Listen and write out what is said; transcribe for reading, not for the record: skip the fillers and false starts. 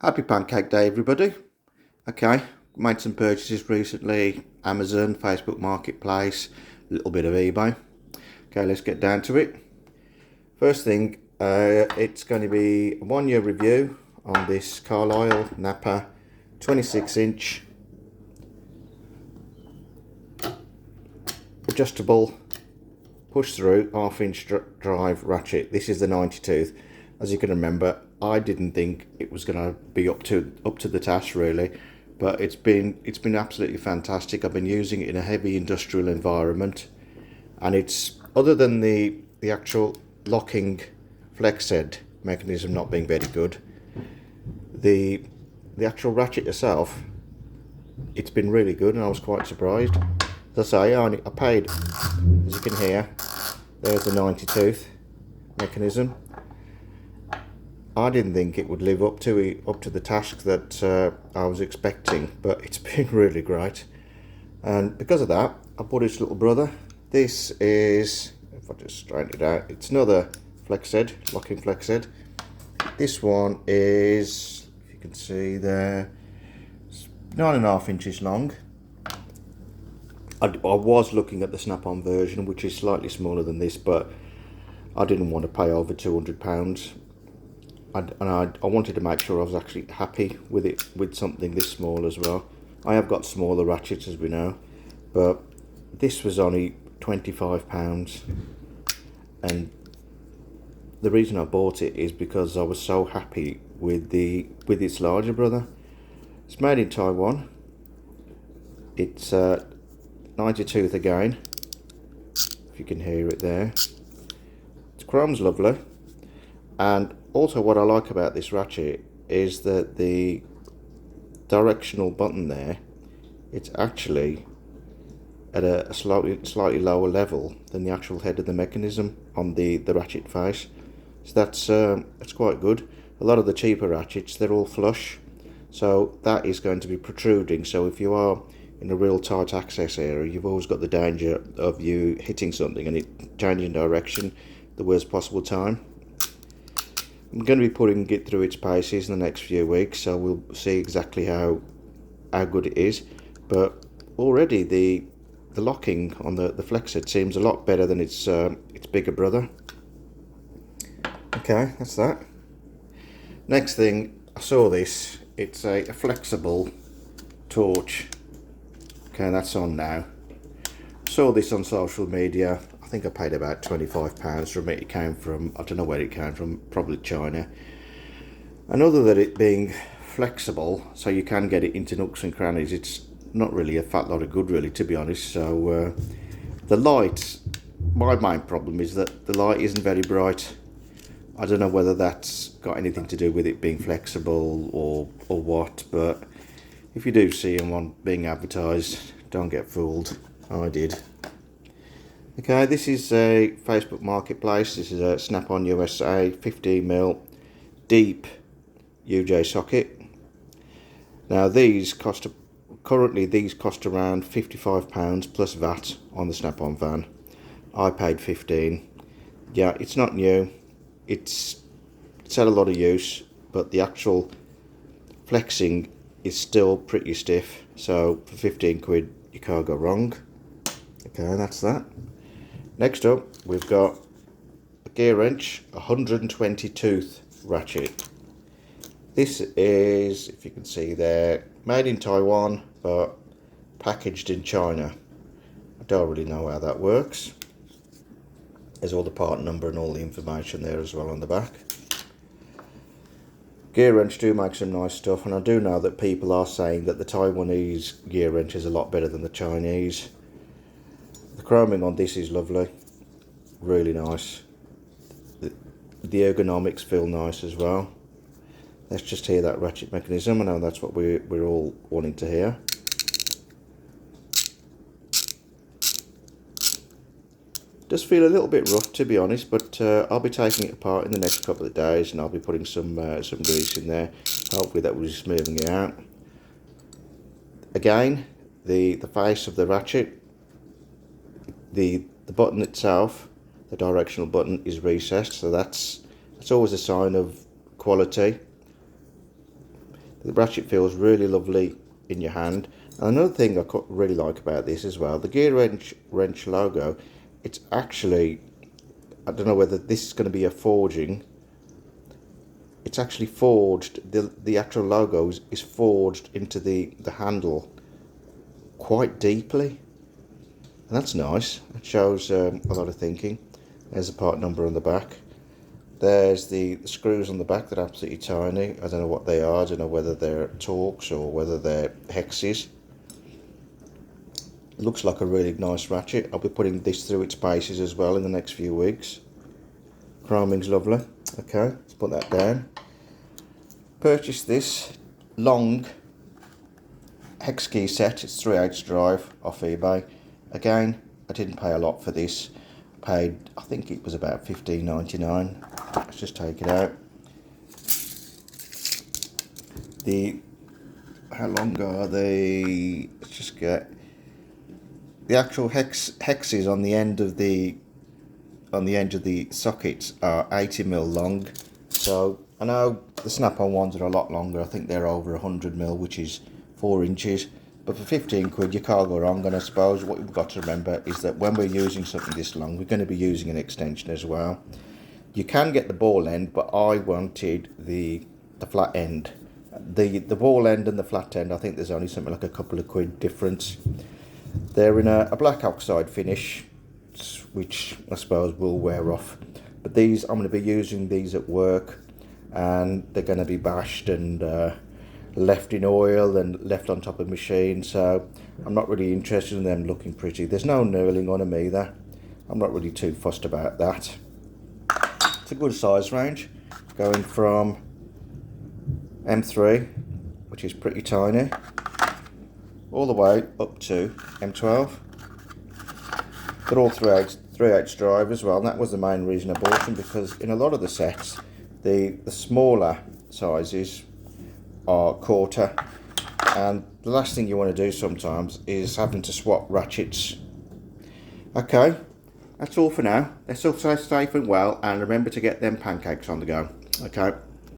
Happy Pancake Day, everybody. Okay, made some purchases recently. Amazon, Facebook Marketplace, a little bit of eBay. Okay, let's get down to it. First thing, it's going to be a 1 year review on this Carlyle Napa 26-inch adjustable push-through half-inch drive ratchet. This is the 90 tooth. As you can remember, I didn't think it was going to be up to the task really, but it's been absolutely fantastic. I've been using it in a heavy industrial environment, and it's, other than the actual locking flex head mechanism not being very good, the actual ratchet itself, it's been really good, and I was quite surprised. As I say, I paid, as you can hear, there's the 90 tooth mechanism. I didn't think it would live up to the task that I was expecting, but it's been really great. And because of that, I bought its little brother. This is, if I just straighten it out, it's another flex head, locking flex head. This one is, if you can see there, 9.5 inches long. I was looking at the snap-on version, which is slightly smaller than this, but I didn't want to pay over £200. I wanted to make sure I was actually happy with it, with something this small as well. I have got smaller ratchets, as we know, but this was only £25, and the reason I bought it is because I was so happy with its larger brother. It's made in Taiwan. It's 90 tooth again, if you can hear it there. Its chrome's lovely, and also what I like about this ratchet is that the directional button there, it's actually at a slightly lower level than the actual head of the mechanism on the ratchet face. So that's quite good. A lot of the cheaper ratchets, they're all flush, so that is going to be protruding. So if you are in a real tight access area, you've always got the danger of you hitting something and it changing direction the worst possible time. I'm going to be putting it through its paces in the next few weeks, so we'll see exactly how good it is. But already the locking on the flex head seems a lot better than its bigger brother. Okay, that's that. Next thing, I saw this. It's a flexible torch. Okay, that's on now. Saw this on social media. I think I paid about £25 from it. It came from, I don't know where it came from, probably China. And other than it being flexible, so you can get it into nooks and crannies, it's not really a fat lot of good, really, to be honest. So the light, my main problem is that the light isn't very bright. I don't know whether that's got anything to do with it being flexible or what, but if you do see them on being advertised, don't get fooled. I did. Okay, this is a Facebook Marketplace. This is a Snap-on USA 15mm deep UJ socket. Now currently these cost around £55 plus VAT on the Snap-on van. I paid 15. Yeah, it's not new. It's had a lot of use, but the actual flexing is still pretty stiff. So for 15 quid, you can't go wrong. Okay, that's that. Next up, we've got a GearWrench 120 tooth ratchet. This is, if you can see there, made in Taiwan but packaged in China. I don't really know how that works. There's all the part number and all the information there as well on the back. GearWrench do make some nice stuff, and I do know that people are saying that the Taiwanese GearWrench is a lot better than the Chinese. The chroming on this is lovely, really nice. The ergonomics feel nice as well. Let's just hear that ratchet mechanism. I know that's what we're all wanting to hear. Does feel a little bit rough, to be honest, but I'll be taking it apart in the next couple of days, and I'll be putting some grease in there. Hopefully that will be smoothing it out. Again, the face of the ratchet, the button itself, the directional button, is recessed, so that's always a sign of quality. The ratchet feels really lovely in your hand. And another thing I really like about this as well, the GearWrench logo, it's actually, I don't know whether this is going to be a forging. It's actually forged, the actual logo is forged into the handle quite deeply. And that's nice. It shows a lot of thinking. There's the part number on the back. There's the screws on the back that are absolutely tiny. I don't know what they are. I don't know whether they're Torx or whether they're hexes. It looks like a really nice ratchet. I'll be putting this through its paces as well in the next few weeks. Chroming's lovely. Okay, let's put that down. Purchased this long hex key set. It's 3/8 drive off eBay. Again, I didn't pay a lot for this. Paid, I think it was about $15.99. Let's just take it out. How long are they? Let's just get the actual hexes on the end of the sockets are 80mm long. So I know the snap-on ones are a lot longer. I think they're over 100mm, which is 4 inches. But for 15 quid, you can't go wrong. And I suppose what you've got to remember is that when we're using something this long, we're going to be using an extension as well. You can get the ball end, but I wanted the flat end. The ball end and the flat end, I think there's only something like a couple of quid difference. They're in a black oxide finish, which I suppose will wear off. But these, I'm going to be using these at work, and they're going to be bashed and left in oil and left on top of machine, so I'm not really interested in them looking pretty. There's no knurling on them either. I'm not really too fussed about that. It's a good size range, going from M3, which is pretty tiny, all the way up to M12. They're all 3/8 drive as well, and that was the main reason I bought them, because in a lot of the sets, the smaller sizes are 1/4, and the last thing you want to do sometimes is having to swap ratchets. Okay, that's all for now. Let's all stay safe and well, and remember to get them pancakes on the go. Okay.